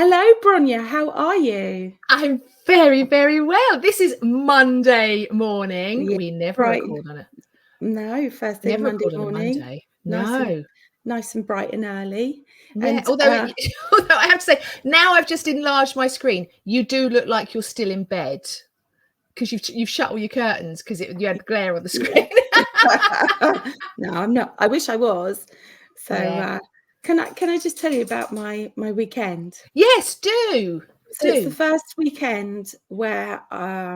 Hello, Bronya. How are you? I'm very, very well. This is Monday morning. Yeah, We never right. record on it. No, first thing Never Monday record on a morning. Monday. Nice and No. nice and bright and early. Yeah. And Although I have to say, now I've just enlarged my screen. You do look like you're still in bed because you've shut all your curtains because you had glare on the screen. no, I'm not. I wish I was. So Yeah. can I just tell you about my weekend? Yes, do. So it's the first weekend where I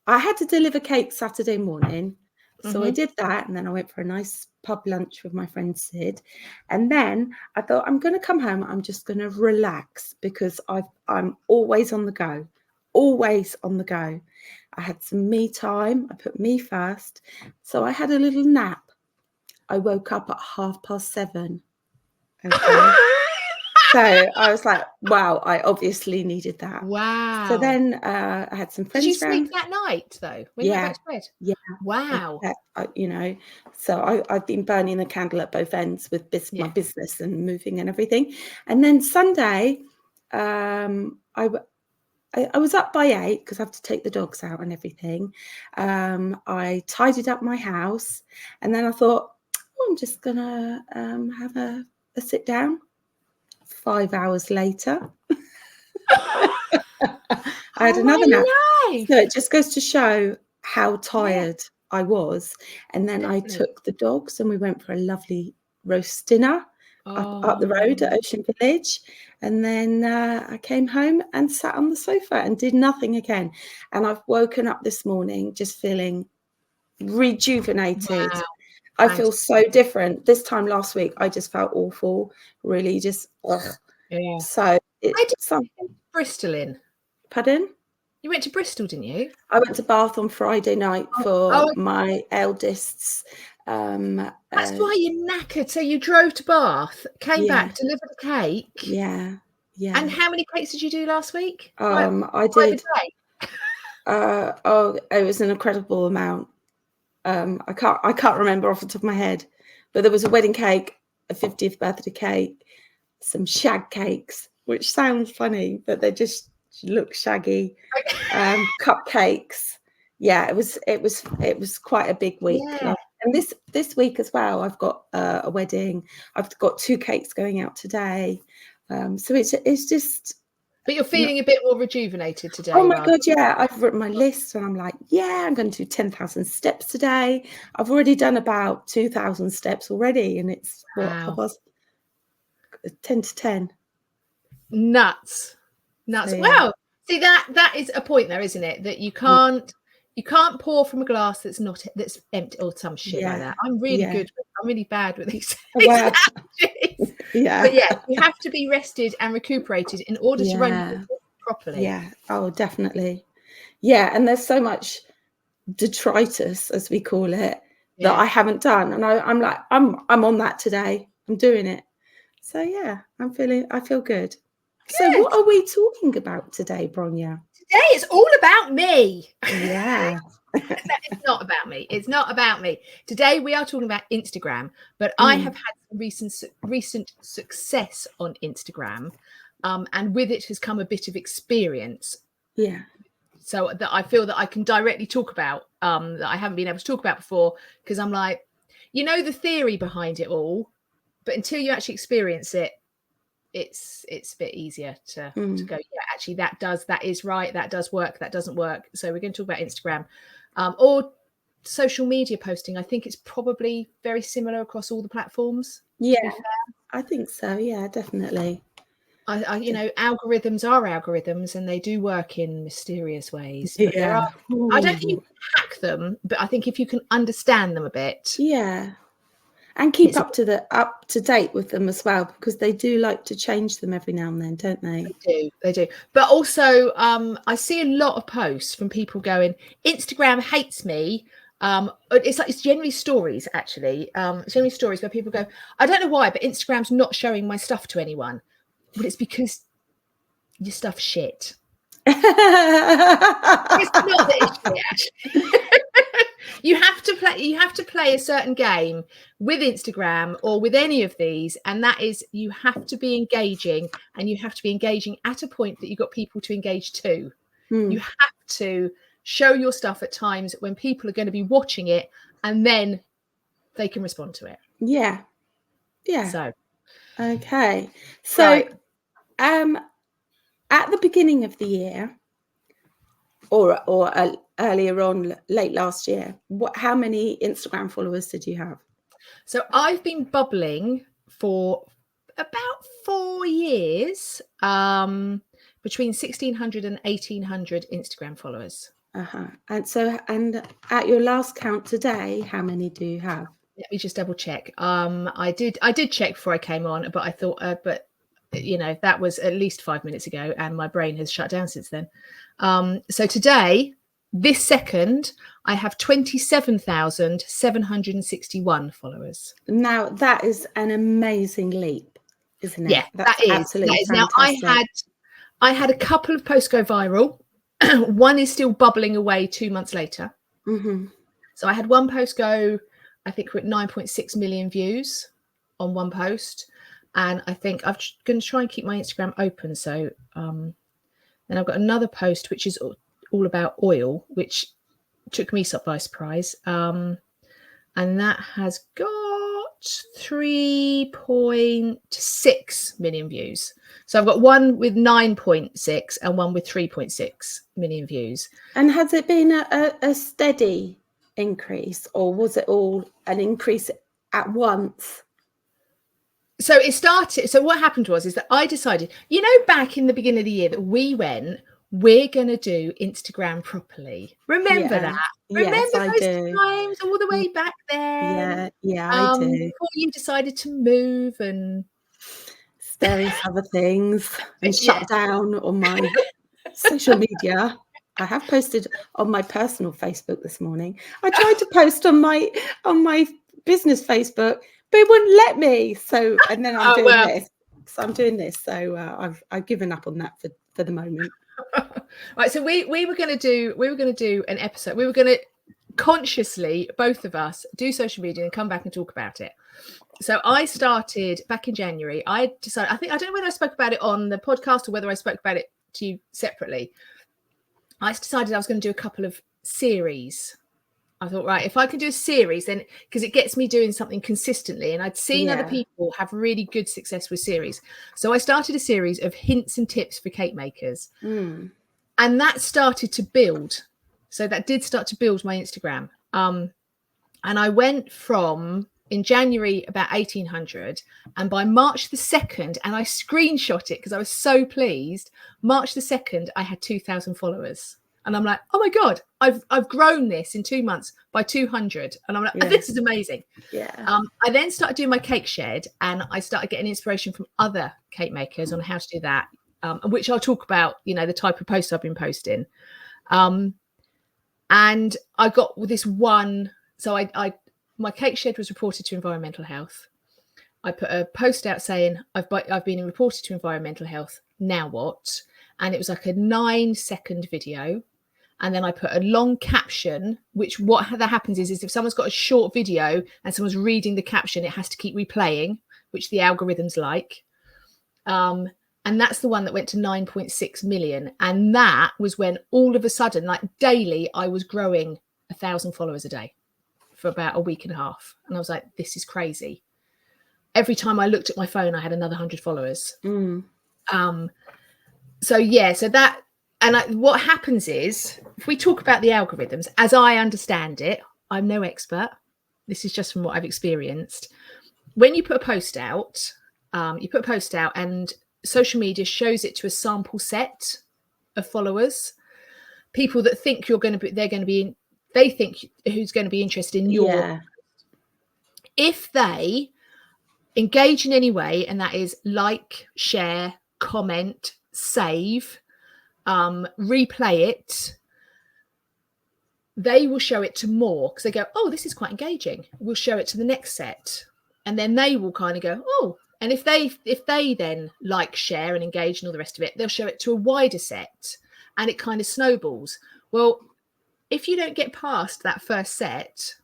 had to deliver cake Saturday morning. So I did that, and then I went for a nice pub lunch with my friend Sid. And then I thought, I'm going to come home. I'm just going to relax because I'm always on the go, always on the go. I had some me time. I put me first. So I had a little nap. I woke up at 7:30. Okay. So I was like, wow, I obviously needed that. Wow. So then I had some friends. Did you sleep that night though? When you went back to bed? Yeah. Wow. So I've been burning the candle at both ends with my business and moving and everything. And then Sunday, I was up by 8 because I have to take the dogs out and everything. I tidied up my house, and then I thought, I'm just gonna have a sit down. 5 hours later, I had another nap. So it just goes to show how tired I was. And then I took the dogs and we went for a lovely roast dinner up the road at Ocean Village. And then I came home and sat on the sofa and did nothing again. And I've woken up this morning just feeling rejuvenated. Wow. I feel so different. This time last week, I just felt awful, really just, ugh. Yeah. So it's Bristol in. Pardon? You went to Bristol, didn't you? I went to Bath on Friday night for my eldest's. That's why you're knackered. So you drove to Bath, came back, delivered a cake. Yeah. And how many cakes did you do last week? I did. It was an incredible amount. I can't remember off the top of my head, but there was a wedding cake, a 50th birthday cake, some shag cakes, which sounds funny, but they just look shaggy. Cupcakes. Yeah, it was quite a big week. Yeah. And this week as well, I've got a wedding. I've got 2 cakes going out today. So it's just. But you're feeling a bit more rejuvenated today. Oh my God, yeah. I've written my list and I'm like, yeah, I'm going to do 10,000 steps today. I've already done about 2,000 steps already, and it's 10 to 10. Nuts. So, wow. See, that is a point there, isn't it? That you can't pour from a glass that's empty or some shit like that. I'm really good. I'm really bad with these analogies. Yeah. But you have to be rested and recuperated in order to run properly. Yeah. Oh, definitely. Yeah. And there's so much detritus, as we call it, that I haven't done. And I'm like, I'm on that today. I'm doing it. So yeah, I feel good. So what are we talking about today, Bronya? Today it's all about me. Yeah. It's not about me. It's not about me. Today we are talking about Instagram, but I have had some recent success on Instagram, and with it has come a bit of experience. Yeah. So that I feel that I can directly talk about, that I haven't been able to talk about before, because I'm like, the theory behind it all, but until you actually experience it, it's a bit easier to go, actually that is right, that does work, that doesn't work. So we're going to talk about Instagram, or social media posting. I think it's probably very similar across all the platforms. Yeah, I think so. Yeah, definitely. Algorithms are algorithms, and they do work in mysterious ways. But yeah, I don't think you can hack them, but I think if you can understand them a bit, and keep up to date with them as well, because they do like to change them every now and then, don't they? They do. But also, I see a lot of posts from people going, Instagram hates me. It's generally stories, actually. Generally stories where people go, I don't know why, but Instagram's not showing my stuff to anyone. But it's because your stuff's shit. It's not that it's shit, actually. You have to play a certain game with Instagram or with any of these, and that is you have to be engaging, and you have to be engaging at a point that you've got people to engage to. You have to show your stuff at times when people are going to be watching it, and then they can respond to it. Yeah. So okay. So right. At the beginning of the year, or earlier on, late last year, how many Instagram followers did you have? So I've been bubbling for about 4 years, between 1,600 and 1,800 Instagram followers. And at your last count today, how many do you have? Let me just double check. I did check before I came on, but I thought, but you know, that was at least 5 minutes ago, and my brain has shut down since then. So today, this second, I have 27,761 followers. Now that is an amazing leap, isn't it? Yeah, that is absolutely fantastic. Now I had a couple of posts go viral. One is still bubbling away 2 months later. Mm-hmm. So I had one post go, I think we're at 9.6 million views on one post. And I think I'm going to try and keep my Instagram open. So then I've got another post, which is all about oil, which took me by surprise. And that has got 3.6 million views. So I've got one with 9.6 and one with 3.6 million views. And has it been a steady increase, or was it all an increase at once? So it started. So what happened is that I decided, you know, back in the beginning of the year that we're going to do Instagram properly. Remember that? Remember those times all the way back then? Yeah, I do. Before you decided to move and various other things and shut down on my social media. I have posted on my personal Facebook this morning. I tried to post on my business Facebook, but it wouldn't let me. So, and then I'm doing this. So I'm doing this. So I've given up on that for the moment. Right. So we were going to do an episode. We were going to consciously, both of us, do social media and come back and talk about it. So I started back in January. I decided, I don't know whether I spoke about it on the podcast or whether I spoke about it to you separately. I decided I was going to do a couple of series. I thought, right, if I can do a series, then because it gets me doing something consistently, and I'd seen other people have really good success with series. So I started a series of hints and tips for cake makers. And that started to build. So that did start to build my Instagram. And I went from, in January, about 1,800. And by March the 2nd, and I screenshot it because I was so pleased, March the 2nd, I had 2,000 followers. And I'm like, oh my God, I've grown this in 2 months by 200. And I'm like, this is amazing. I then started doing my cake shed, and I started getting inspiration from other cake makers on how to do that, which I'll talk about, you know, the type of posts I've been posting. And I got this one. So my cake shed was reported to Environmental Health. I put a post out saying, I've been reported to Environmental Health. Now what? And it was like a 9-second video. And then I put a long caption, which what that happens is if someone's got a short video and someone's reading the caption, it has to keep replaying, which the algorithms like. And that's the one that went to 9.6 million. And that was when all of a sudden, like daily, I was growing 1,000 followers a day for about a week and a half. And I was like, this is crazy. Every time I looked at my phone, I had another 100 followers. So that, and what happens is, if we talk about the algorithms, as I understand it, I'm no expert. This is just from what I've experienced. When you put a post out, and social media shows it to a sample set of followers, people that think they think who's going to be interested in your. If they engage in any way, and that is like, share, comment, save, replay it, they will show it to more because they go, oh, this is quite engaging. We'll show it to the next set. And then they will kind of go, oh, and if they then like, share and engage and all the rest of it, they'll show it to a wider set, and it kind of snowballs. Well, if you don't get past that first set,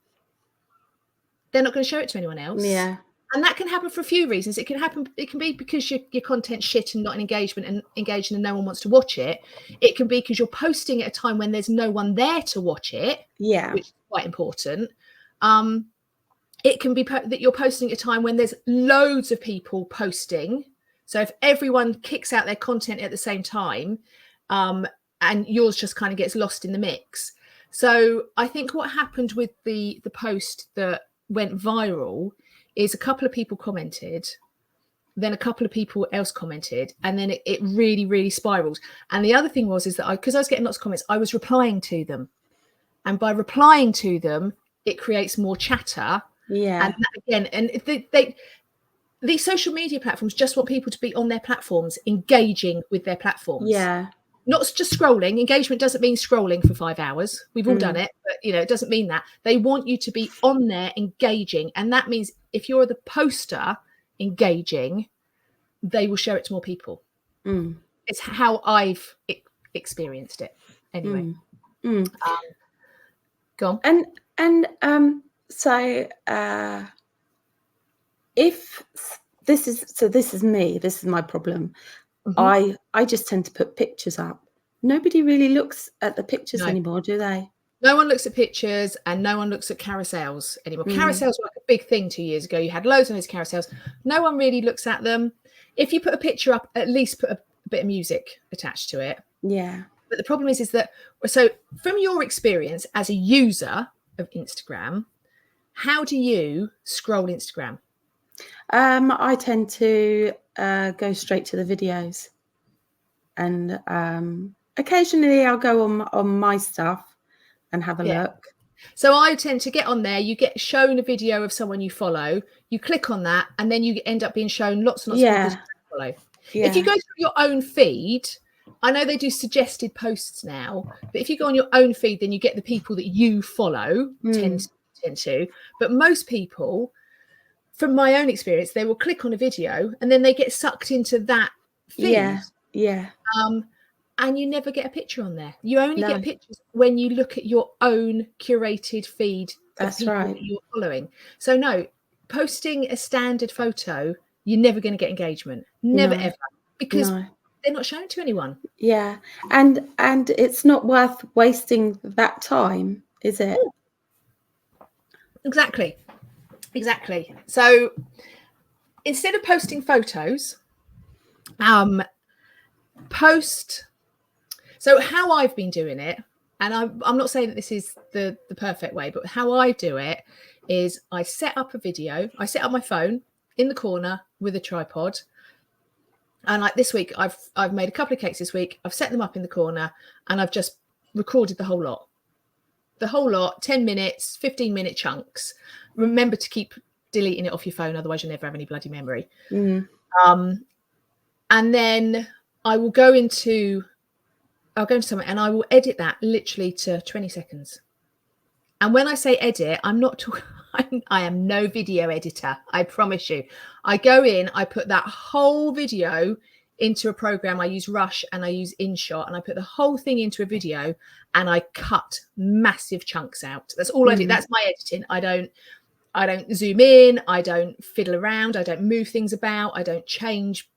they're not going to show it to anyone else. Yeah. And that can happen for a few reasons. It can be because your content's shit and not an engaging and no one wants to watch it. It can be because you're posting at a time when there's no one there to watch it. Yeah. Which is quite important. It can be that you're posting at a time when there's loads of people posting. So if everyone kicks out their content at the same time, and yours just kind of gets lost in the mix. So I think what happened with the post that went viral is a couple of people commented, then a couple of people else commented, and then it really, really spiraled. And the other thing was that because I was getting lots of comments, I was replying to them. And by replying to them, it creates more chatter. Yeah. And that, again, and these social media platforms just want people to be on their platforms, engaging with their platforms. Yeah. Not just scrolling. Engagement doesn't mean scrolling for 5 hours. We've all done it, but it doesn't mean that. They want you to be on there engaging. And that means if you're the poster engaging, they will share it to more people. It's how I've experienced it. Anyway. Go on. So if this is me, this is my problem. I just tend to put pictures up. Nobody really looks at the pictures anymore, do they? No one looks at pictures, and no one looks at carousels anymore. Carousels were like a big thing 2 years ago. You had loads of those carousels. No one really looks at them. If you put a picture up, at least put a bit of music attached to it. Yeah. But the problem is that, so from your experience as a user of Instagram, how do you scroll Instagram? I tend to go straight to the videos, and occasionally I'll go on my stuff and have a look. So I tend to get on there. You get shown a video of someone you follow. You click on that, and then you end up being shown lots and lots of people to follow. Yeah. If you go through your own feed, I know they do suggested posts now, but if you go on your own feed, then you get the people that you follow tend to. But most people, from my own experience, they will click on a video and then they get sucked into that feed. Yeah. And you never get a picture on there. You only get pictures when you look at your own curated feed. That's right. That you're following. So no, posting a standard photo, you're never going to get engagement. Never ever, because they're not shown to anyone. Yeah, and it's not worth wasting that time, is it? Exactly. So instead of posting photos, post. So how I've been doing it, and I'm not saying that this is the perfect way, but how I do it is I set up a video. I set up my phone in the corner with a tripod. And like this week, I've made a couple of cakes this week. I've set them up in the corner and I've just recorded the whole lot, 10 minutes, 15-minute chunks. Remember to keep deleting it off your phone, otherwise you'll never have any bloody memory. And then I will go into something and I will edit that literally to 20 seconds. And when I say edit, I'm not talking, I am no video editor, I promise you. I go in, I put that whole video into a program. I use Rush and I use InShot, and I put the whole thing into a video and I cut massive chunks out. That's all I do. That's my editing. I don't zoom in, I don't fiddle around, I don't move things about, I don't change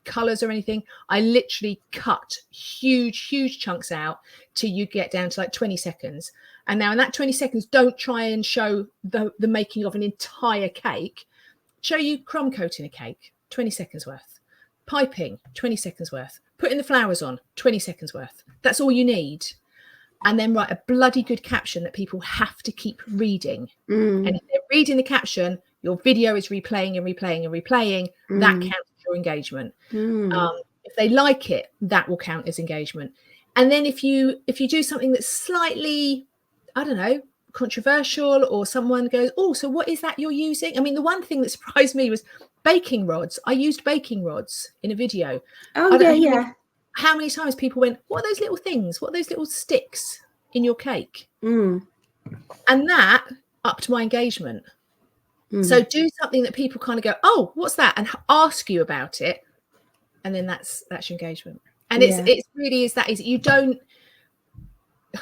colors or anything. I literally cut huge chunks out till you get down to like 20 seconds. And now in that 20 seconds, don't try and show the making of an entire cake. Show you crumb coating a cake, 20 seconds worth. Piping, 20 seconds worth. Putting the flowers on, 20 seconds worth. That's all you need. And then write a bloody good caption that people have to keep reading. And if they're reading the caption, your video is replaying. That counts as your engagement. If they like it, that will count as engagement. And then if you do something that's slightly, I don't know, controversial, or someone goes, oh, so what is that you're using? I mean, the one thing that surprised me was baking rods. I used baking rods in a video. How many times people went, what are those little things? What are those little sticks in your cake? And that upped my engagement. So do something that people kind of go, oh, what's that? And ask you about it. And then that's your engagement. And it really is that easy. I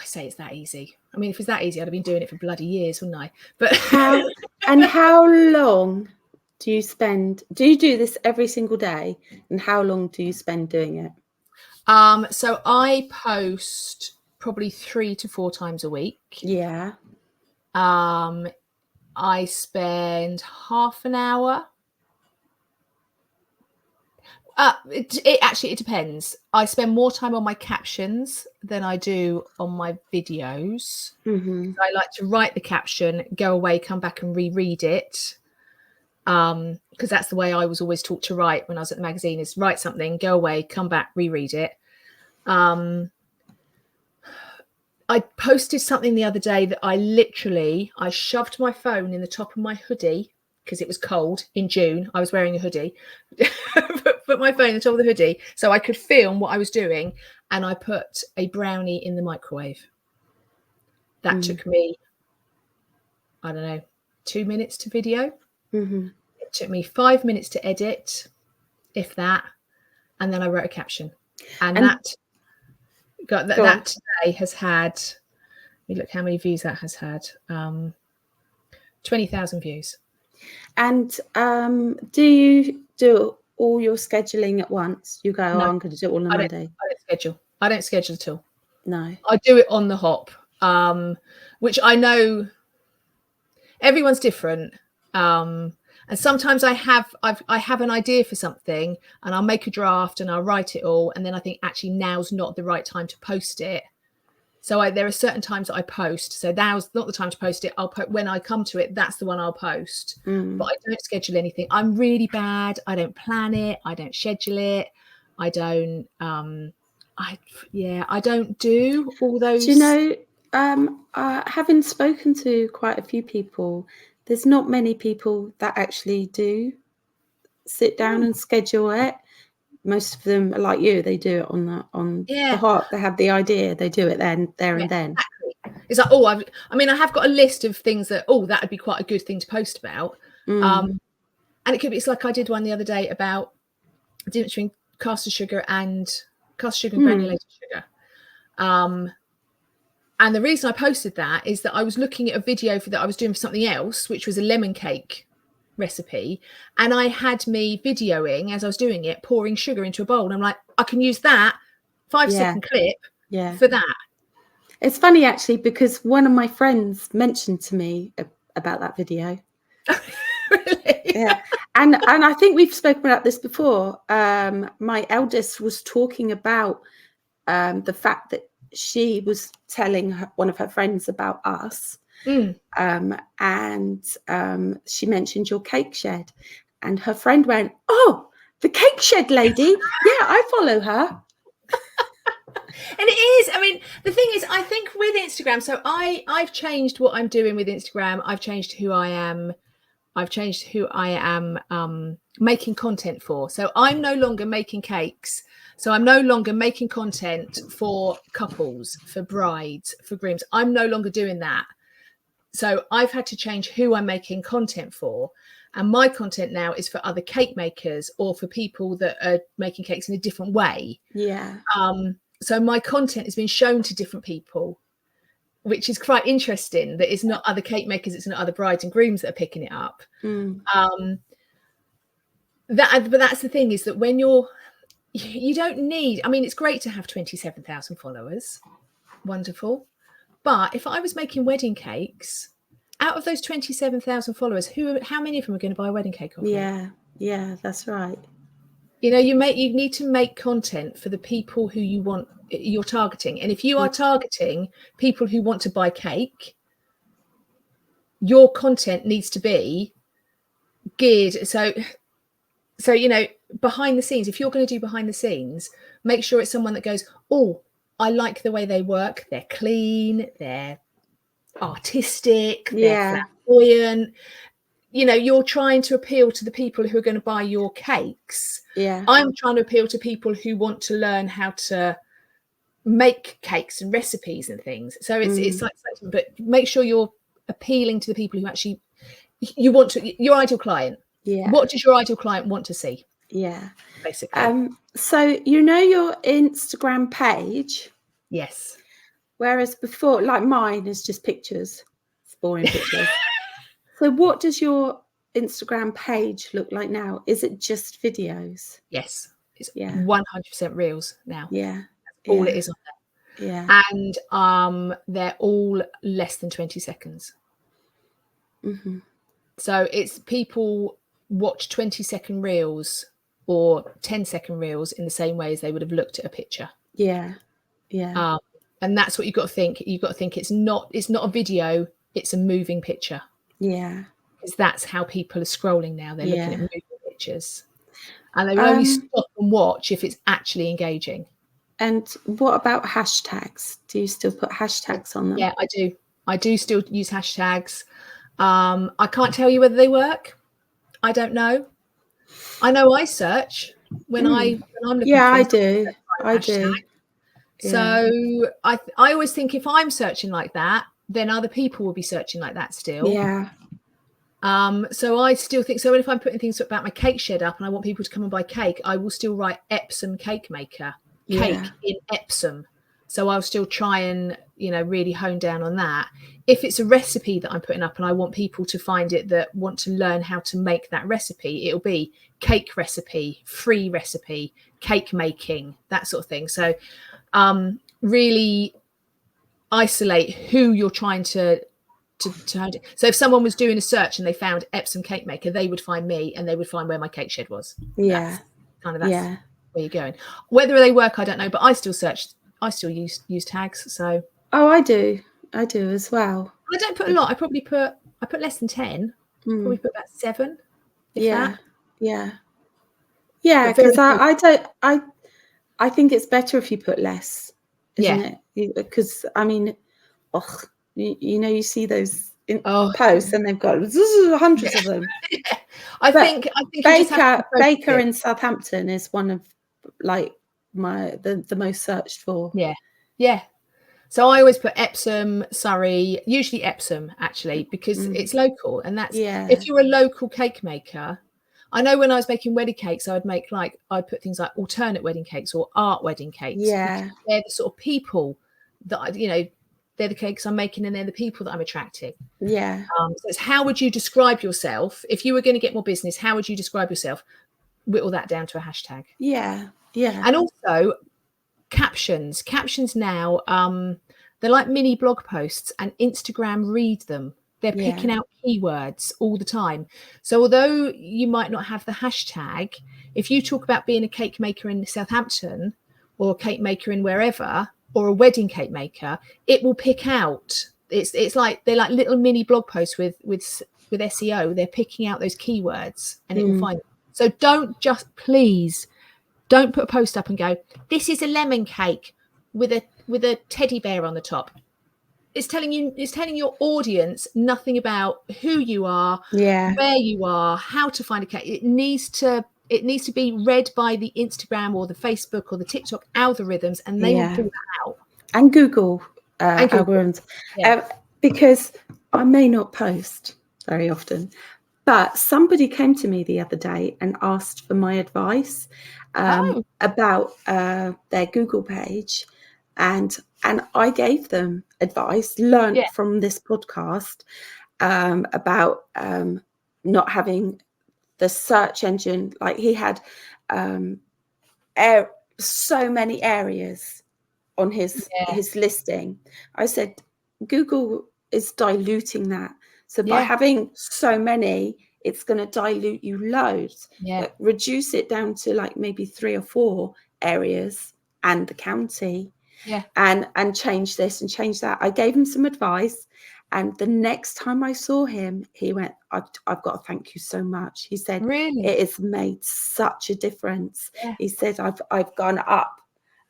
say it's that easy. I mean, if it was that easy, I'd have been doing it for bloody years, wouldn't I? But how long do you spend? Do you do this every single day? And how long do you spend doing it? So I post probably 3 to 4 times a week. Yeah. I spend half an hour. It depends. I spend more time on my captions than I do on my videos. Mm-hmm. So I like to write the caption, go away, come back and reread it. Because that's the way I was always taught to write when I was at the magazine, is write something, go away, come back, reread it. I posted something the other day that I shoved my phone in the top of my hoodie because it was cold in June. I was wearing a hoodie, put my phone in the top of the hoodie so I could film what I was doing. And I put a brownie in the microwave. That took me, I don't know, 2 minutes to video. Mm-hmm. It took me 5 minutes to edit, if that. And then I wrote a caption. And that today has had, let me look how many views that has had. 20,000 views. And do you do all your scheduling at once? You go, No, I'm going to do it all on Monday. I don't schedule at all. No. I do it on the hop, which I know everyone's different. And sometimes I have an idea for something and I'll make a draft and I'll write it all. And then I think actually now's not the right time to post it. So there are certain times that I post. So now's not the time to post it. When I come to it, that's the one I'll post. But I don't schedule anything. I'm really bad. I don't plan it. I don't schedule it. I don't. I don't do all those. Do you know? Having spoken to quite a few people, there's not many people that actually do sit down and schedule it. Most of them are like you; they do it on the hop. They have the idea, they do it then, and then. Exactly. It's like, I have got a list of things that that would be quite a good thing to post about. And it's like I did one the other day about the difference between caster sugar and granulated sugar. And the reason I posted that is that I was looking at a video that I was doing for something else, which was a lemon cake recipe, and I had me videoing as I was doing it, pouring sugar into a bowl, and I'm like, I can use that 5-second clip for that. It's funny actually, because one of my friends mentioned to me about that video. Really? Yeah. And I think we've spoken about this before. My eldest was talking about the fact that she was telling one of her friends about us. And she mentioned your cake shed, and her friend went, "Oh, the cake shed lady. Yeah, I follow her." And it is. I mean, the thing is, I think with Instagram, so I've changed what I'm doing with Instagram. I've changed who I am. I've changed who I am making content for. So I'm no longer making cakes. So I'm no longer making content for couples, for brides, for grooms. I'm no longer doing that. So I've had to change who I'm making content for. And my content now is for other cake makers or for people that are making cakes in a different way. Yeah. So my content has been shown to different people, which is quite interesting. That it's not other cake makers, it's not other brides and grooms that are picking it up. But that's the thing, is that when you don't need, it's great to have 27,000 followers. Wonderful. But if I was making wedding cakes, out of those 27,000 followers, how many of them are going to buy a wedding cake off me? Yeah, that's right. You need to make content for the people who you're targeting. And if you are targeting people who want to buy cake, your content needs to be geared. So behind the scenes, if you're going to do behind the scenes, make sure it's someone that goes, oh, I like the way they work. They're clean, they're artistic, they're flamboyant. You're trying to appeal to the people who are going to buy your cakes. Yeah. I'm trying to appeal to people who want to learn how to make cakes and recipes and things. So it's like, but make sure you're appealing to the people who actually your ideal client. Yeah. What does your ideal client want to see? Yeah. Basically. So your Instagram page. Yes. Whereas before, like mine is just pictures. It's boring pictures. So what does your Instagram page look like now? Is it just videos? Yes. It's Yeah. 100% reels now. Yeah. That's all it is on there. Yeah. And they're all less than 20 seconds. Mm-hmm. So it's people watch 20-second reels or 10-second reels in the same way as they would have looked at a picture. Yeah. Yeah. And that's what you've got to think. You've got to think it's not a video, it's a moving picture. Yeah. Because that's how people are scrolling now. They're looking at moving pictures. And they will only stop and watch if it's actually engaging. And what about hashtags? Do you still put hashtags on them? Yeah, I do. I do still use hashtags. I can't tell you whether they work. I don't know. I know I search when I'm looking. Yeah, for I things, do. I do. Yeah. So I always think if I'm searching like that, then other people will be searching like that still. Yeah. So I still think so. If I'm putting things about my cake shed up and I want people to come and buy cake, I will still write Epsom cake maker, cake in Epsom. So I'll still try and, really hone down on that. If it's a recipe that I'm putting up and I want people to find it that want to learn how to make that recipe, it'll be cake recipe, free recipe, cake making, that sort of thing. So really isolate who you're trying to. So if someone was doing a search and they found Epsom cake maker, they would find me and they would find where my cake shed was. Yeah. That's where you're going. Whether they work, I don't know, but I still use tags. So I do as well. I don't put a lot. I put less than 10. Probably put about 7. Yeah. Because I think it's better if you put less, isn't it? Because you see those posts and they've got hundreds of them. I think Baker in Southampton is one of like the most searched for. Yeah. So I always put Epsom, Surrey, usually Epsom actually, because it's local, and that's if you're a local cake maker. I know when I was making wedding cakes, I'd put things like alternate wedding cakes or art wedding cakes. Yeah, they're the sort of people that they're the cakes I'm making, and they're the people that I'm attracting. Yeah. So it's how would you describe yourself if you were going to get more business? How would you describe yourself? Whittle that down to a hashtag. Yeah. And also captions now, they're like mini blog posts, and Instagram read them. They're picking out keywords all the time. So although you might not have the hashtag, if you talk about being a cake maker in Southampton or a cake maker in wherever, or a wedding cake maker, it will pick out. It's like they're like little mini blog posts with SEO. They're picking out those keywords and it will find them. So please don't put a post up and go, this is a lemon cake with a teddy bear on the top. It's telling your audience nothing about who you are, where you are, how to find a cake. It needs to be read by the Instagram or the Facebook or the TikTok algorithms, and they will pull that out. And Google algorithms. Because I may not post very often, but somebody came to me the other day and asked for my advice about their Google page. And I gave them advice, learned from this podcast about not having the search engine. Like he had so many areas on his listing. I said, Google is diluting that. So by having so many, it's going to dilute you loads. But reduce it down to like maybe 3 or 4 areas and the county. And change this and change that. I gave him some advice, and the next time I saw him, he went, I've got to thank you so much. He said, really, it has made such a difference. He said, I've gone up.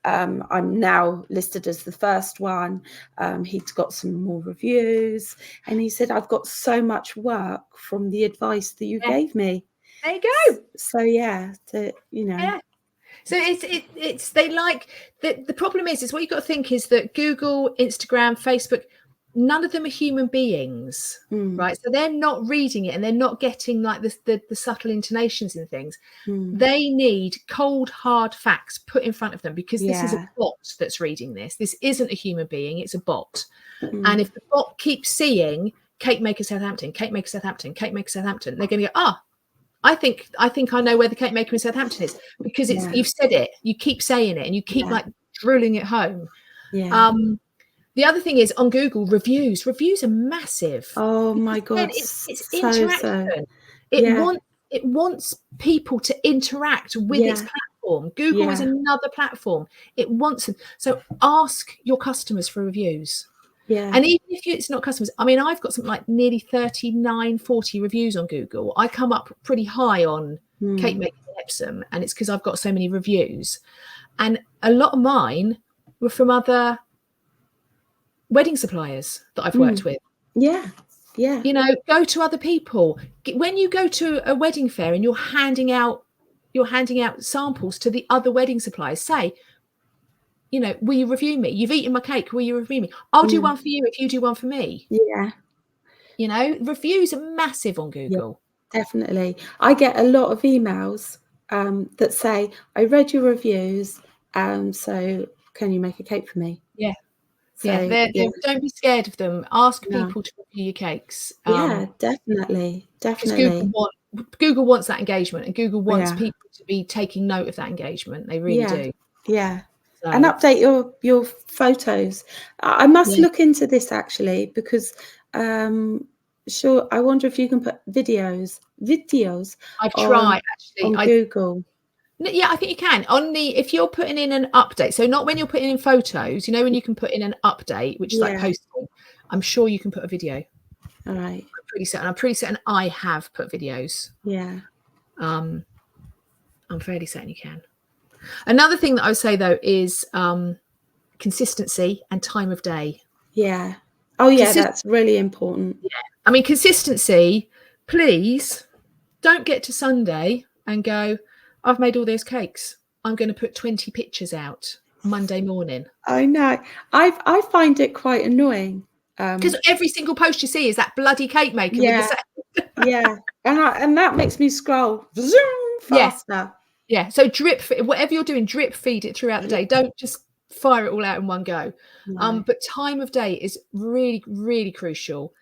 I'm now listed as the first one. He'd got some more reviews, and he said, I've got so much work from the advice that you gave me. There you go. So So it's they like the problem is what you've got to think is that Google, Instagram, Facebook, none of them are human beings, right? So they're not reading it and they're not getting like the subtle intonations and things. They need cold, hard facts put in front of them, because this is a bot that's reading this. This isn't a human being, it's a bot. And if the bot keeps seeing Cake Maker Southampton, Cake Maker Southampton, Cake Maker Southampton, they're going to go, I think I know where the Cake Maker in Southampton is, because it's you've said it, you keep saying it, and you keep like drilling it home. The other thing is on Google, reviews are massive. Oh my God, it's interaction. It wants people to interact with its platform. Google is another platform. It wants them. So ask your customers for reviews. And even if it's not customers, I mean, I've got something like nearly 39, 40 reviews on Google. I come up pretty high on Cake Maker Epsom, and it's because I've got so many reviews. And a lot of mine were from other wedding suppliers that I've worked with. You know, go to other people. When you go to a wedding fair and you're handing out samples to the other wedding suppliers, say, you know, will you review me? You've eaten my cake, will you review me? I'll do one for you if you do one for me. You know, reviews are massive on Google. Definitely. I get a lot of emails that say, I read your reviews, so can you make a cake for me? So, don't be scared of them. Ask people to review your cakes. Definitely. Google wants that engagement, and Google wants people to be taking note of that engagement. They really do. So. And update your photos. I must look into this actually, because sure, I wonder if you can put videos. I've tried actually on Google. Yeah, I think you can. If you're putting in an update, so not when you're putting in photos, you know, when you can put in an update, which is like posting, I'm sure you can put a video. All right. I'm pretty certain I have put videos. I'm fairly certain you can. Another thing that I would say though is consistency and time of day. That's really important. I mean, consistency. Please don't get to Sunday and go, I've made all those cakes, I'm going to put 20 pictures out Monday morning. I know. I find it quite annoying. Because every single post you see is that bloody cake maker. And that makes me scroll zoom faster. So whatever you're doing, drip feed it throughout the day. Don't just fire it all out in one go. But time of day is really, really crucial.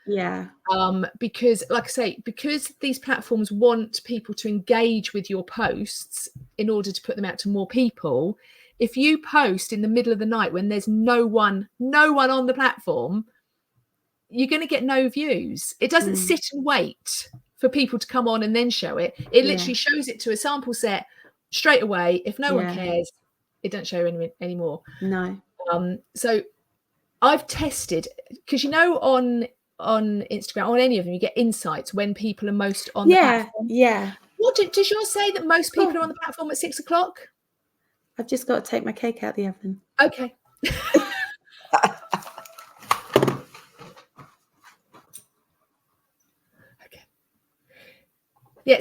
Because like I say, because these platforms want people to engage with your posts in order to put them out to more people. If you post in the middle of the night when there's no one on the platform, you're going to get no views. It doesn't sit and wait for people to come on and then show it. It literally shows it to a sample set straight away. If no one cares, it don't show anymore. No. So I've tested, because you know on Instagram, on any of them, you get insights when people are most on the platform. What does yours say that most people are on the platform at 6 o'clock? I've just got to take my cake out of the oven. Okay.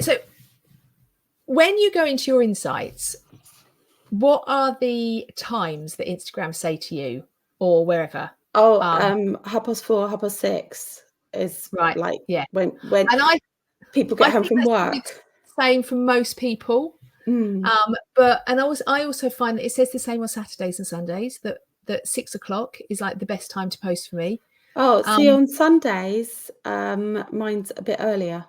So when you go into your insights, what are the times that Instagram say to you or wherever? 4:30, 6:30 is right. Like when and people get home from work. Same for most people. But I also find that it says the same on Saturdays and Sundays, that 6 o'clock is like the best time to post for me. On Sundays, mine's a bit earlier.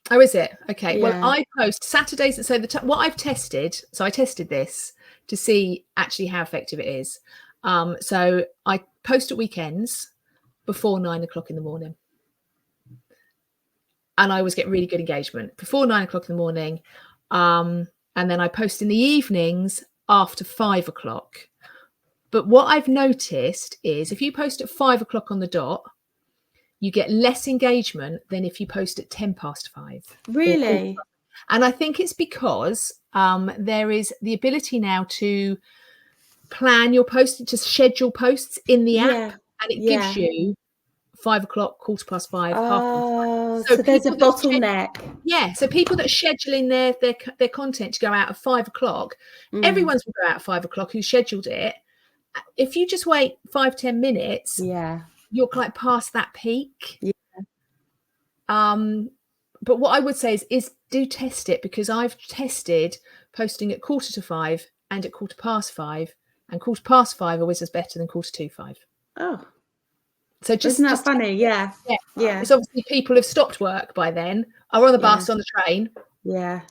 Oh, is it? Okay. Yeah. Well, I post Saturdays. So what I've tested, I tested this to see actually how effective it is. So I post at weekends before 9 o'clock in the morning. And I always get really good engagement before 9 o'clock in the morning. And then I post in the evenings after 5 o'clock. But what I've noticed is if you post at 5 o'clock on the dot, you get less engagement than if you post at 5:10. Really? And I think it's because there is the ability now to plan your posts, to schedule posts in the app, and it gives you 5 o'clock, 5:15, 5:30. So there's a bottleneck. So people that are scheduling their content to go out at 5 o'clock, everyone's will go out at 5 o'clock who scheduled it. If you just wait 5-10 minutes, you're like past that peak. Yeah. But what I would say is do test it, because I've tested posting at 4:45 and at 5:15, and 5:15 always is better than 4:45. Oh, so isn't that funny? Yeah. It's obviously people have stopped work by then, are on the bus, on the train. Yeah.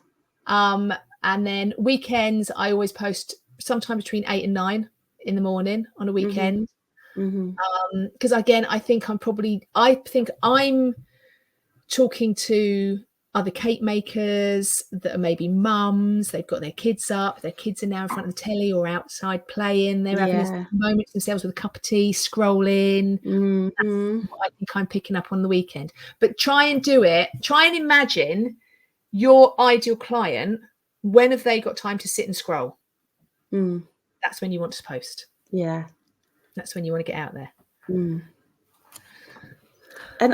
And then weekends, I always post sometime between 8 and 9 in the morning on a weekend. Because again, I think I'm talking to other cake makers that are maybe mums. They've got their kids up, their kids are now in front of the telly or outside playing. They're having this moment themselves with a cup of tea, scrolling. That's what I think I'm picking up on the weekend. But try and do it. Try and imagine your ideal client. When have they got time to sit and scroll? That's when you want to post. Yeah. That's when you want to get out there. And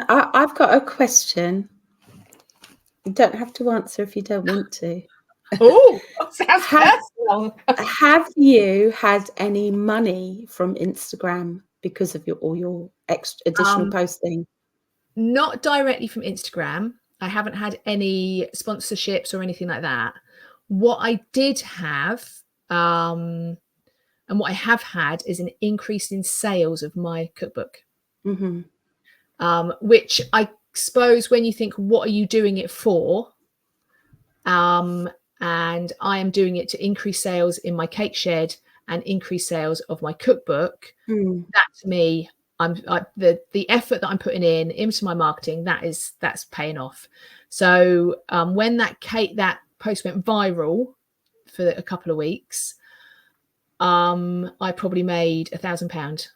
I've got a question. You don't have to answer if you don't want to. Oh, sounds personal. Have you had any money from Instagram because of all your additional posting? Not directly from Instagram. I haven't had any sponsorships or anything like that. What I did have, and what I have had, is an increase in sales of my cookbook. Which I suppose, when you think, what are you doing it for? And I am doing it to increase sales in my cake shed and increase sales of my cookbook. That, to me, the effort that I'm putting into my marketing, that's paying off. So when that post went viral for a couple of weeks, I probably made £1,000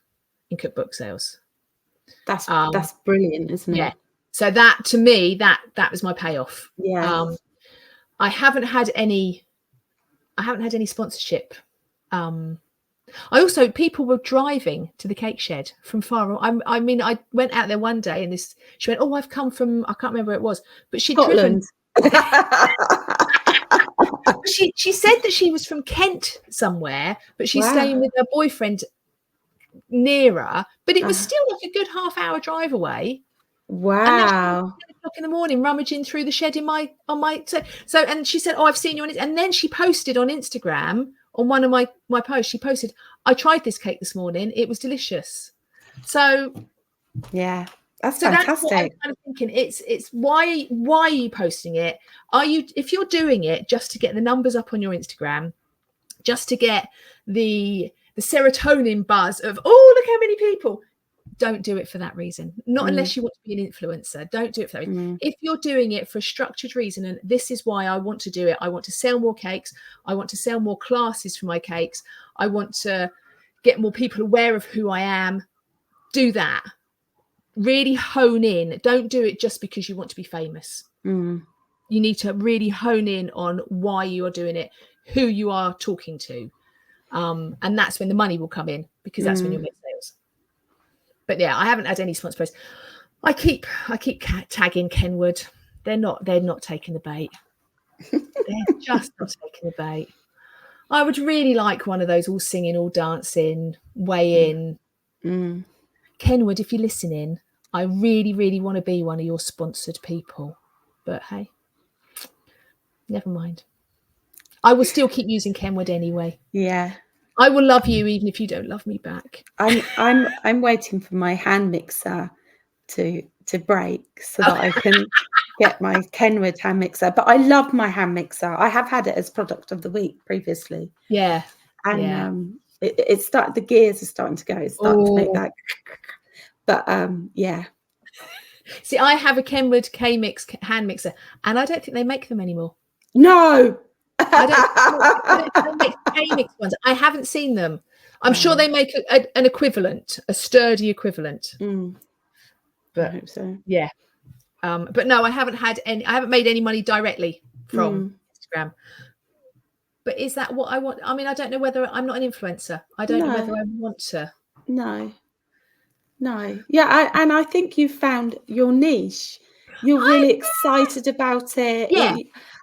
in cookbook sales. That's brilliant, isn't it? Yeah. So that, to me, that was my payoff. Yeah. I haven't had any sponsorship. People were driving to the cake shed from far. I mean, I went out there one day and she went, "Oh, I've come from," I can't remember where it was, but she'd driven. She said that she was from Kent somewhere, but she's staying with her boyfriend nearer. But it was still like a good half-hour drive away. Wow. And 10 o'clock in the morning, rummaging through the shed and she said, "Oh, I've seen you on it." And then she posted on Instagram, on one of my posts, she posted, "I tried this cake this morning. It was delicious." So yeah, that's fantastic. That's what I'm kind of thinking. It's why are you posting it? If you're doing it just to get the numbers up on your Instagram, just to get the serotonin buzz of, "Oh, look how many people," don't do it for that reason. Not unless you want to be an influencer. Don't do it for that reason. If you're doing it for a structured reason, and this is why I want to do it, I want to sell more cakes, I want to sell more classes for my cakes, I want to get more people aware of who I am, do that. Really hone in. Don't do it just because you want to be famous. You need to really hone in on why you are doing it, who you are talking to. And that's when the money will come in, because that's when you'll make sales. But yeah, I haven't had any sponsors. I keep tagging Kenwood. They're not taking the bait. They're just not taking the bait. I would really like one of those all singing, all dancing, weigh in. Kenwood, if you're listening, I really, really want to be one of your sponsored people. But hey, never mind. I will still keep using Kenwood anyway. Yeah. I will love you even if you don't love me back. I'm waiting for my hand mixer to break so that I can get my Kenwood hand mixer. But I love my hand mixer. I have had it as product of the week previously. Yeah. And it started. The gears are starting to go. It's starting to make that. But yeah. See, I have a Kenwood K-Mix hand mixer, and I don't think they make them anymore. No. I don't make K-Mix ones. I haven't seen them. I'm sure they make an equivalent, a sturdy equivalent. But I hope so. Yeah. But no, I haven't made any money directly from Instagram. But is that what I want? I mean, I don't know whether I'm not an influencer. I don't know whether I want to. No. Yeah, and I think you've found your niche. You're really excited about it. Yeah.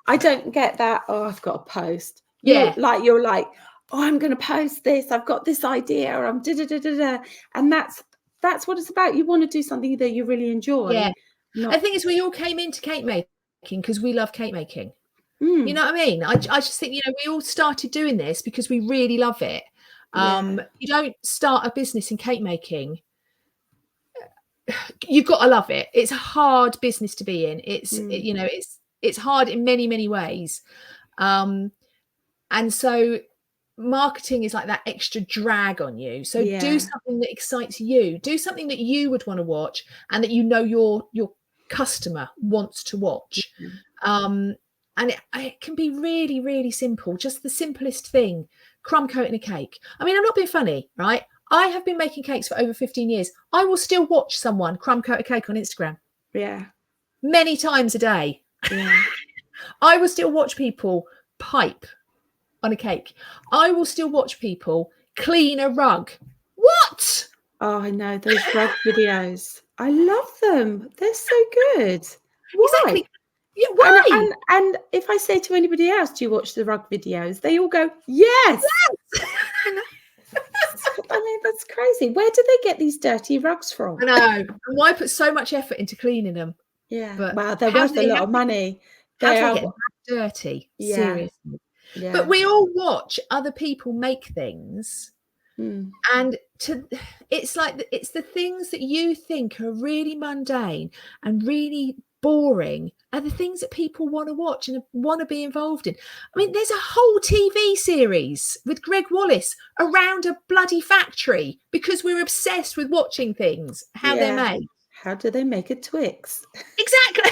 I don't get that. Oh, I've got to post. Yeah. You're like, oh, I'm going to post this. I've got this idea. I'm da da da da da. And that's that's what it's about. You want to do something that you really enjoy. Yeah. Not, I think is we all came into cake making because we love cake making. Mm, You know what I mean? I just think, you know, we all started doing this because we really love it. yeah. You don't start a business in cake making. You've got to love it. It's a hard business to be in. You know, it's hard in many, many ways. And so marketing is like that extra drag on you. So Yeah. do something that excites you. Do something that you would want to watch and that you know your customer wants to watch. And it can be really, really simple. Just the simplest thing, crumb coating a cake. I mean, I'm not being funny, right? I have been making cakes for over 15 years. I will still watch someone crumb coat a cake on Instagram. Yeah. Many times a day. Yeah. I will still watch people pipe on a cake. I will still watch people clean a rug. What? Oh, I know those rug videos. I love them. They're so good. Why? Exactly. Yeah, why? And if I say to anybody else, do you watch the rug videos? They all go, yes. I mean, that's crazy. Where do they get these dirty rugs from? I know. And why put so much effort into cleaning them? Yeah. But wow, they're worth a lot of money. How do they get that dirty? Yeah. Seriously. Yeah. But we all watch other people make things. And it's like it's the things that you think are really mundane and really boring are the things that people want to watch and want to be involved in. I mean, there's a whole TV series with Greg Wallace around a bloody factory because we're obsessed with watching things, how they're made. How do they make a Twix? Exactly.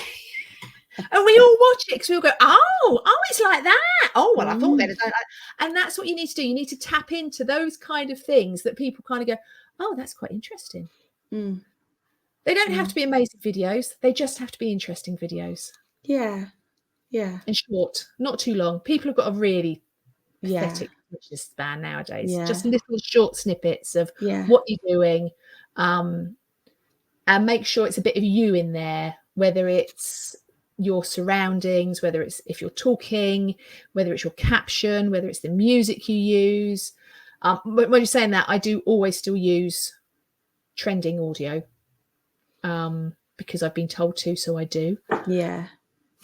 And we all watch it because we all go, oh, it's like that. Oh, well, I thought they'd have done that. And that's what you need to do. You need to tap into those kind of things that people kind of go, oh, that's quite interesting. They don't have to be amazing videos. They just have to be interesting videos. Yeah. Yeah. And short, not too long. People have got a really pathetic attention span nowadays. Yeah. Just little short snippets of what you're doing. And make sure it's a bit of you in there, whether it's your surroundings, whether it's if you're talking, whether it's your caption, whether it's the music you use. When you're saying that, I do always still use trending audio because I've been told to, so I do. Yeah.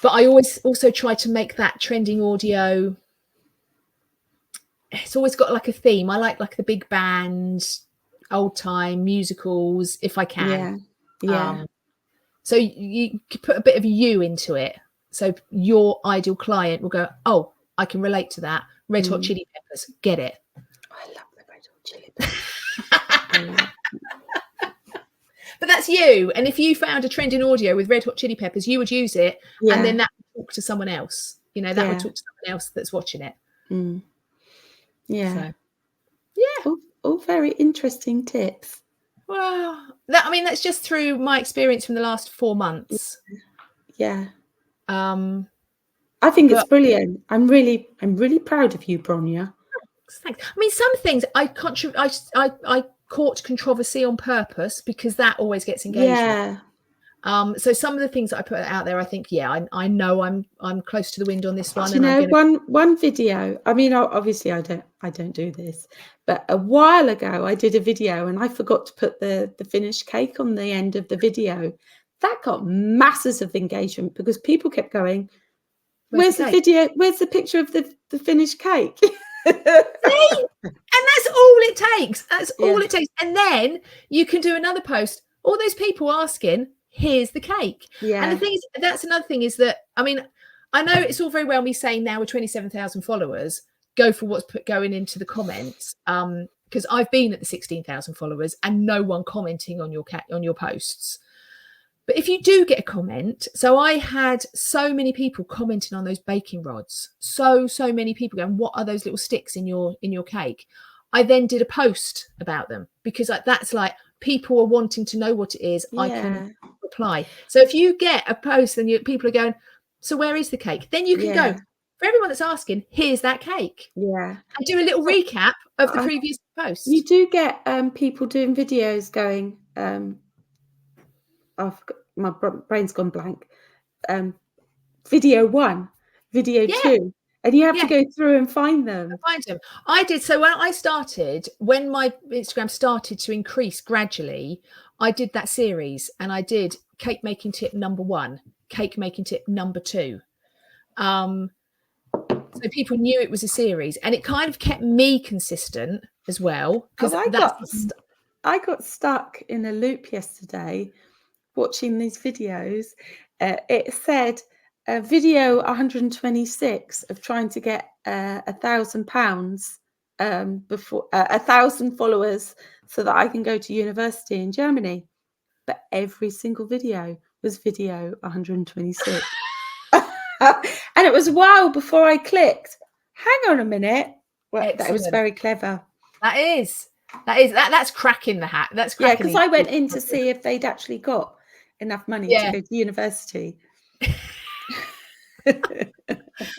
But I always also try to make that trending audio. It's always got like a theme. I like the big band, old time musicals, if I can. Yeah. So you could put a bit of you into it. So your ideal client will go, oh, I can relate to that. Red Hot Chili Peppers, get it. I love the Red Hot Chili Peppers. But that's you. And if you found a trending audio with Red Hot Chili Peppers, you would use it. And then that would talk to someone else. You know, that would talk to someone else that's watching it. Yeah. So, yeah. All very interesting tips. Well, that's just through my experience from the last 4 months. Yeah. I think it's brilliant. I'm really proud of you, Bronya. Thanks. I mean, some things I caught controversy on purpose because that always gets engagement. Yeah. So some of the things that I put out there, I think, I know I'm close to the wind on this one. You know, one video. I mean, obviously, I don't do this, but a while ago I did a video and I forgot to put the finished cake on the end of the video. That got masses of engagement because people kept going, "Where's the video? Where's the picture of the finished cake?" And that's all it takes. That's all it takes. And then you can do another post. All those people asking, here's the cake. Yeah. And the thing is, that's another thing is that, I mean, I know it's all very well me saying now with 27,000 followers, go for what's going into the comments. Because I've been at the 16,000 followers and no one commenting on your posts. But if you do get a comment, so I had so many people commenting on those baking rods, so many people going, what are those little sticks in your cake? I then did a post about them because that's like people are wanting to know what it is. I can reply. So if you get a post and people are going, so where is the cake? Then you can go, for everyone that's asking, here's that cake. Yeah. And do a little recap of the previous post. You do get people doing videos going, my brain's gone blank. Video 1, video 2, And you have to go through and find them. Find them. I did. So when my Instagram started to increase gradually, I did that series, and I did cake making tip number 1, cake making tip number 2. So people knew it was a series, and it kind of kept me consistent as well. Because I got stuck in a loop yesterday watching these videos. It said video 126 of trying to get £1,000 before 1,000 followers so that I can go to university in Germany. But every single video was video 126. And it was a while before I clicked. Hang on a minute. Well, that was very clever. That's cracking the hat. That's cracking. Yeah, because I went in to see if they'd actually got enough money to go to university.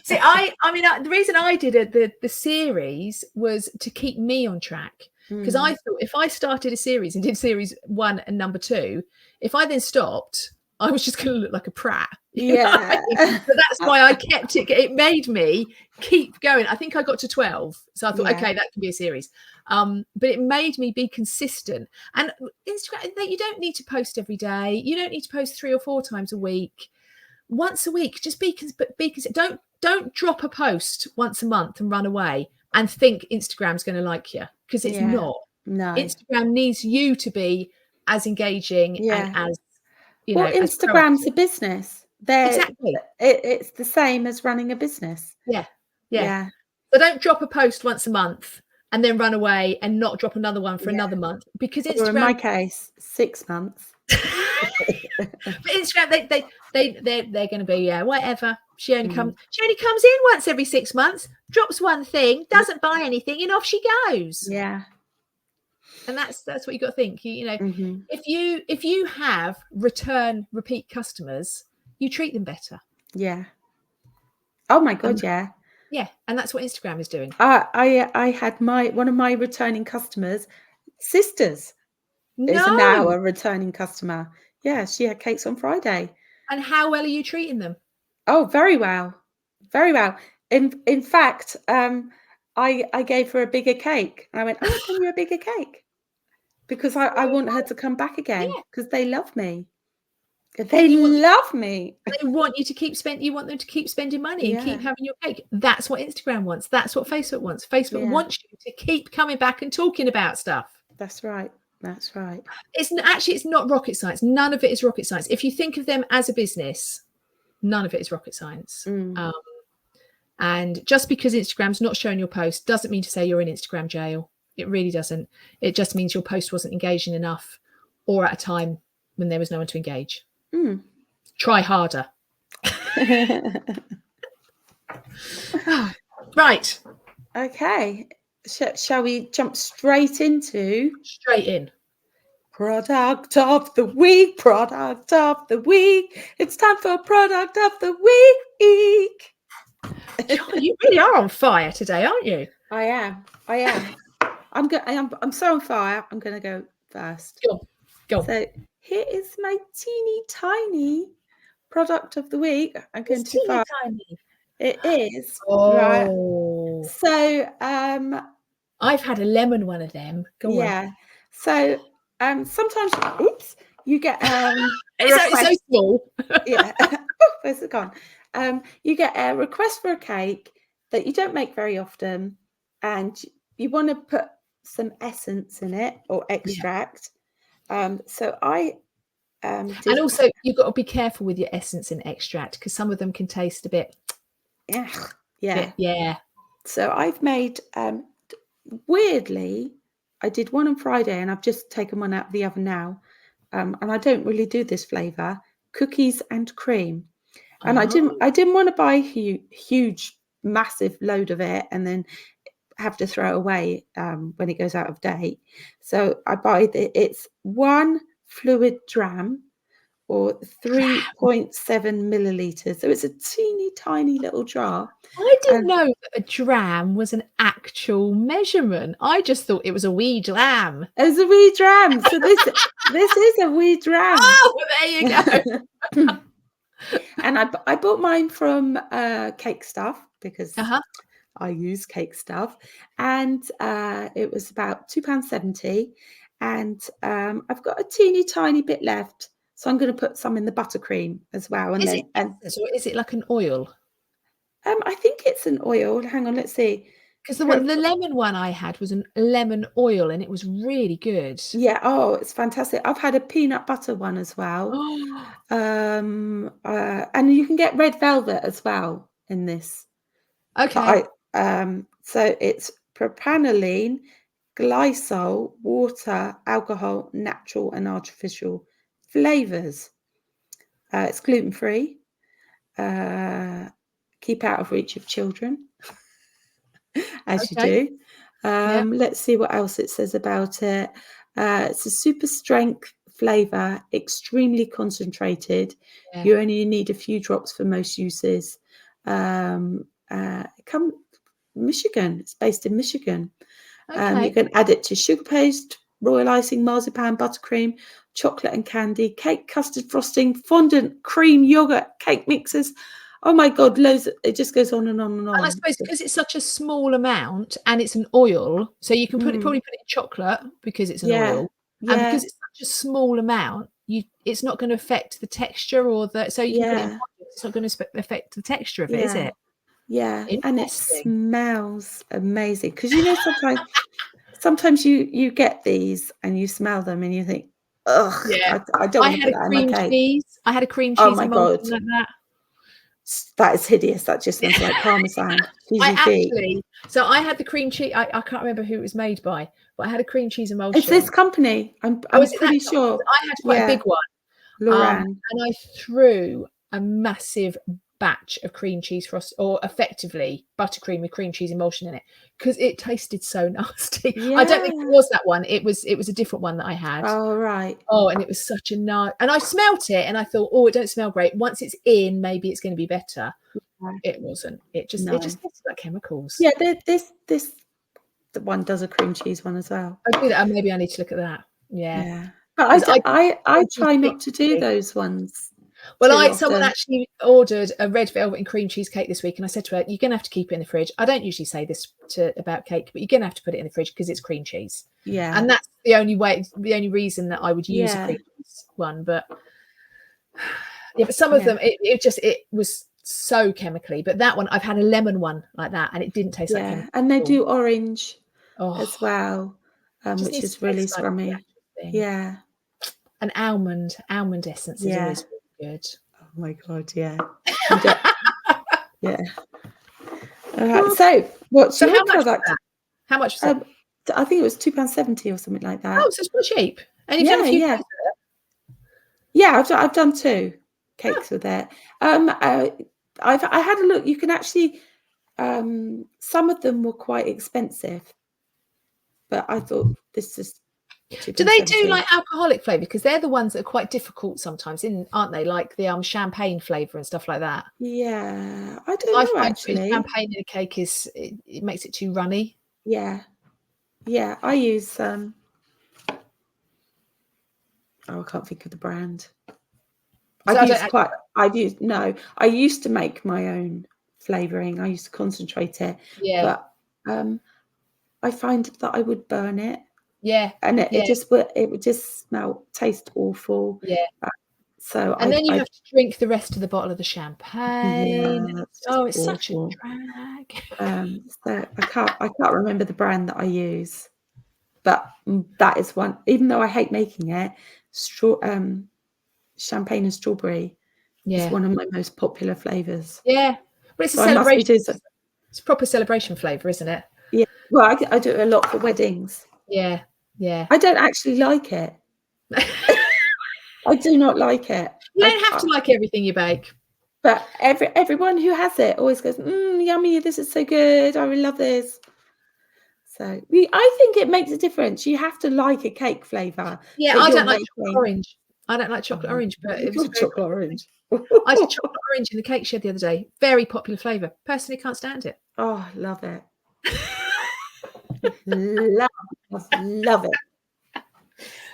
See, I mean, the reason I did the series was to keep me on track, because I thought if I started a series and did series 1 and number 2, if I then stopped, I was just going to look like a prat. Yeah. So that's why I kept it. It made me keep going. I think I got to 12. So I thought, okay, that can be a series. But it made me be consistent. And Instagram, you don't need to post every day. You don't need to post 3 or 4 times a week. Once a week, just be consistent. Don't drop a post once a month and run away and think Instagram's going to like you, because it's not. No. Instagram needs you to be as engaging and as, well, Instagram's a business. Exactly. It's the same as running a business. Yeah. So don't drop a post once a month and then run away and not drop another one for another month, because Instagram, or in my case, 6 months. But Instagram, they're going to be whatever. She only comes in once every 6 months, drops one thing, doesn't buy anything, and off she goes. Yeah. And that's what you got to think. If you have repeat customers, you treat them better. Yeah. Oh my God, yeah. Yeah, and that's what Instagram is doing. I had one of my returning customers, sisters, is now a returning customer. Yeah, she had cakes on Friday. And how well are you treating them? Oh, very well, very well. In fact, I gave her a bigger cake, and I went, "Oh, can you a bigger cake?" Because I want her to come back again, because they love me. They love me. They want you to keep spending. You want them to keep spending money and keep having your cake. That's what Instagram wants. That's what Facebook wants. Facebook wants you to keep coming back and talking about stuff. That's right. That's right. It's not rocket science. None of it is rocket science. If you think of them as a business, none of it is rocket science. And just because Instagram's not showing your post doesn't mean to say you're in Instagram jail. It really doesn't. It just means your post wasn't engaging enough, or at a time when there was no one to engage. Try harder. Right. Okay. Shall we jump straight in? Product of the week. Product of the week. It's time for product of the week. You really are on fire today, aren't you? I am. I'm so on fire. I'm going to go first. Go. So here is my teeny tiny product of the week. I'm going to fire. Tiny. It is. Oh. Right. So I've had a lemon one of them. Go on. So sometimes you get it's so small. Where's it gone? You get a request for a cake that you don't make very often, and you want to put some essence in it or extract. So I and also you've got to be careful with your essence and extract, because some of them can taste a bit. Yeah. So I've made weirdly, I did one on Friday, and I've just taken one out of the oven now. And I don't really do this flavor: cookies and cream. And I didn't want to buy a huge, massive load of it and then have to throw it away when it goes out of date. So I buy it's 1 fluid dram, or 3.7 milliliters. So it's a teeny tiny little jar. I didn't know that a dram was an actual measurement. I just thought it was a wee dram. It's a wee dram. So this is a wee dram. Oh, there you go. And I bought mine from Cake Stuff because I use Cake Stuff, and it was about £2.70, and I've got a teeny tiny bit left, so I'm going to put some in the buttercream as well. And Is then, it essence or is it like an oil? I think it's an oil. Hang on, let's see. Because the lemon one I had was a lemon oil, and it was really good. Yeah. Oh, it's fantastic. I've had a peanut butter one as well. Oh, And you can get red velvet as well in this. okay. So it's propanolene, glycol, water, alcohol, natural and artificial flavors. It's gluten-free. Keep out of reach of children, as you do. Let's see what else it says about it. It's a super strength flavor, extremely concentrated. Yeah. You only need a few drops for most uses. Michigan. It's based in Michigan. Okay. You can add it to sugar paste, royal icing, marzipan, buttercream, chocolate and candy, cake, custard frosting, fondant, cream, yogurt, cake mixes. Oh my God, loads. It just goes on and on and on. And I suppose because it's such a small amount and it's an oil, so you can probably put it in chocolate because it's an oil, and because it's such a small amount, it's not going to affect the texture or so you can put it in chocolate, it's not going to affect the texture of it, is it? Yeah, and it smells amazing because sometimes you get these and you smell them and you think, ugh, I don't want to put that in my cake. I had a cream cheese. Oh my God, like that. That is hideous. That just smells like parmesan. So I had the cream cheese. I can't remember who it was made by, but I had a cream cheese emulsion. It's this company. I'm pretty sure. I had quite a big one. Loran. And I threw a massive batch of cream cheese frost, or effectively buttercream with cream cheese emulsion in it, because it tasted so nasty. I don't think it was that one. It was a different one that I had. Oh right. Oh, and it was such a nice. And I smelt it, and I thought, oh, it don't smell great. Once it's in, maybe it's going to be better. It wasn't. It just tasted like chemicals. Yeah, this one does a cream cheese one as well. I do that. Maybe I need to look at that. Yeah. But I try not to do those ones. Well, someone actually ordered a red velvet and cream cheese cake this week, and I said to her, "You're going to have to keep it in the fridge." I don't usually say this about cake, but you're going to have to put it in the fridge because it's cream cheese. Yeah, and that's the only reason that I would use a cream cheese one. But but some of them, it was so chemically. But that one, I've had a lemon one like that, and it didn't taste like chemical. And they do orange as well, which is really scrummy. Yeah, an almond essence is always really good. Oh my God, yeah. Yeah. All right. So what's your product? How much was it? I think it was £2.70 or something like that. Oh, so it's pretty cheap. And you've done a few cakes with it? Yeah, I've done 2 cakes with it. I had a look. You can actually some of them were quite expensive, but I thought this is. Do they do like alcoholic flavour? Because they're the ones that are quite difficult sometimes, aren't they? Like the champagne flavour and stuff like that. Yeah, I don't know actually. Champagne in a cake it makes it too runny. Yeah, I use I can't think of the brand. I used to make my own flavouring. I used to concentrate it. Yeah. But I find that I would burn it. Yeah. And it would just taste awful. Yeah. And then you have to drink the rest of the bottle of the champagne. Yeah, it's awful. Such a drag. So I can't remember the brand that I use, but that is one. Even though I hate making it, champagne and strawberry is one of my most popular flavors. Yeah, but it's a celebration. It's a proper celebration flavor, isn't it? Yeah. Well, I do it a lot for weddings. Yeah. I don't actually like it. I do not like it. You don't have to like everything you bake. But everyone who has it always goes, yummy, this is so good. I really love this. So I think it makes a difference. You have to like a cake flavour. Yeah, I don't like chocolate orange. I don't like chocolate orange, but it was chocolate orange. I did chocolate orange in the cake shed the other day. Very popular flavour. Personally, can't stand it. Oh, love it. love it.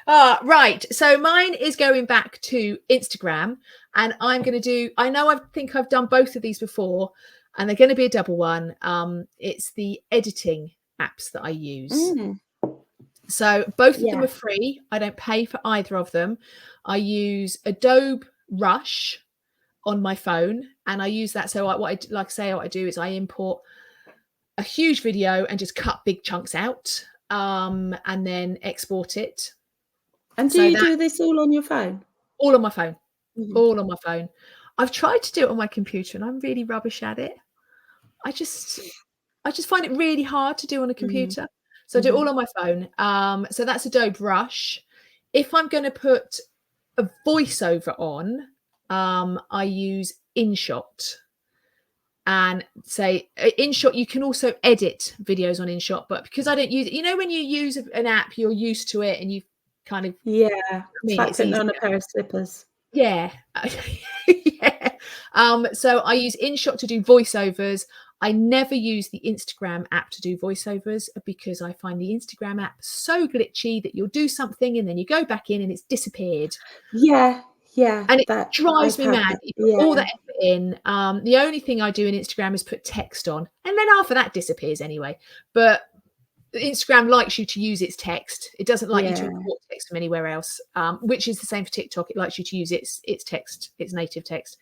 Right. So mine is going back to Instagram, And I'm going to do, I know I think I've done both of these before, and they're going to be a double one. It's the editing apps that I use. Mm. So both of them Yeah. are free. I don't pay for either of them. I use Adobe Rush on my phone, and I use that. So what I do is I import a huge video and just cut big chunks out, and then export it. And do you do this all on your phone? All on my phone. Mhm. All on my phone. I've tried to do it on my computer, and I'm really rubbish at it. I just find it really hard to do on a computer. So I do it all on my phone. So that's Adobe Rush. If I'm going to put a voiceover on, I use InShot. And say InShot, you can also edit videos on InShot, but because I don't use it, you know, when you use an app, you're used to it and you kind of, it's like putting on a pair of slippers. Yeah. Yeah. So I use InShot to do voiceovers. I never use the Instagram app to do voiceovers because I find the Instagram app so glitchy that you'll do something and then you go back in and it's disappeared. Yeah. And it drives me mad. You put all that effort in. The only thing I do in Instagram is put text on, and then after that disappears anyway. But Instagram likes you to use its text. It doesn't like you to import text from anywhere else, which is the same for TikTok. It likes you to use its text, its native text.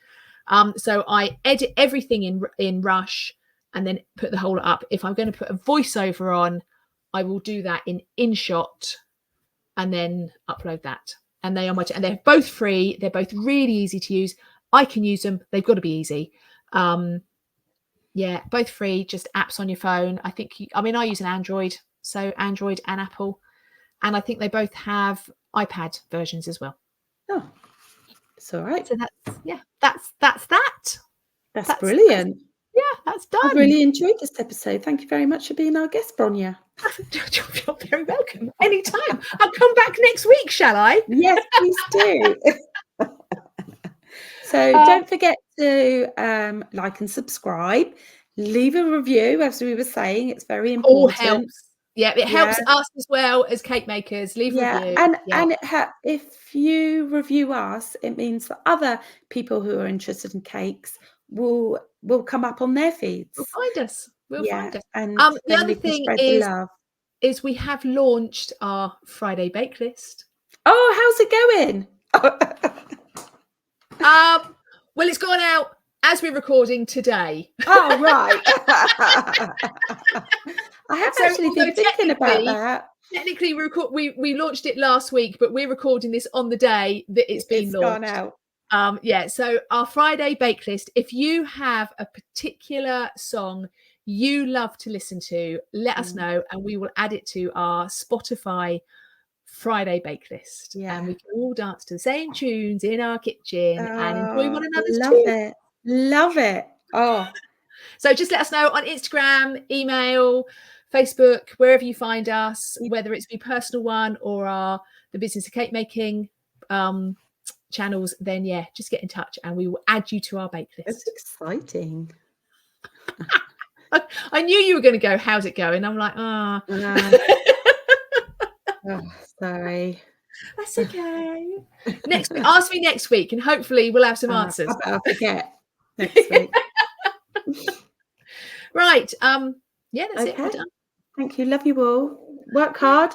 So I edit everything in Rush and then put the whole up. If I'm going to put a voiceover on, I will do that in InShot and then upload that. And they are and they're both free. They're both really easy to use. I can use them. They've got to be easy. Yeah, both free, just apps on your phone. I use an Android, so Android and Apple. And I think they both have iPad versions as well. Oh, it's all right. So that's that. That's brilliant. That's done. I've really enjoyed this episode. Thank you very much for being our guest, Bronya. You're very welcome. Anytime. I'll come back next week, shall I? Yes, please do. So don't forget to like and subscribe. Leave a review, as we were saying. It's very important. All helps. Yeah, it helps us as well as cake makers. Leave a review. And if you review us, it means that other people who are interested in cakes will come up on their feeds. We'll find us. Find us. And the other thing is we have launched our Friday bake list. Oh, how's it going? Well, it's gone out as we're recording today. Oh, right. I have actually been thinking about that. Technically, we launched it last week, but we're recording this on the day that it's been launched. Gone out. So our Friday bake list, if you have a particular song you love to listen to, let us know and we will add it to our Spotify Friday bake list. And we can all dance to the same tunes in our kitchen and enjoy one another's tunes. Love it. Oh. So just let us know on Instagram, email, Facebook, wherever you find us, whether it's the personal one or the Business of Cake Making channels, then just get in touch and we will add you to our bake list. That's exciting. I knew you were going to go, how's it going? I'm like, oh, sorry. That's okay. Ask me next week and hopefully we'll have some answers. I'll forget next week. Right. That's it. We're done. Thank you. Love you all. Work hard.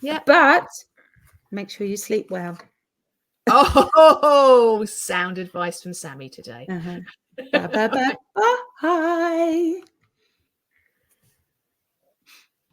Yeah. But make sure you sleep well. Oh, sound advice from Sammy today. Bye.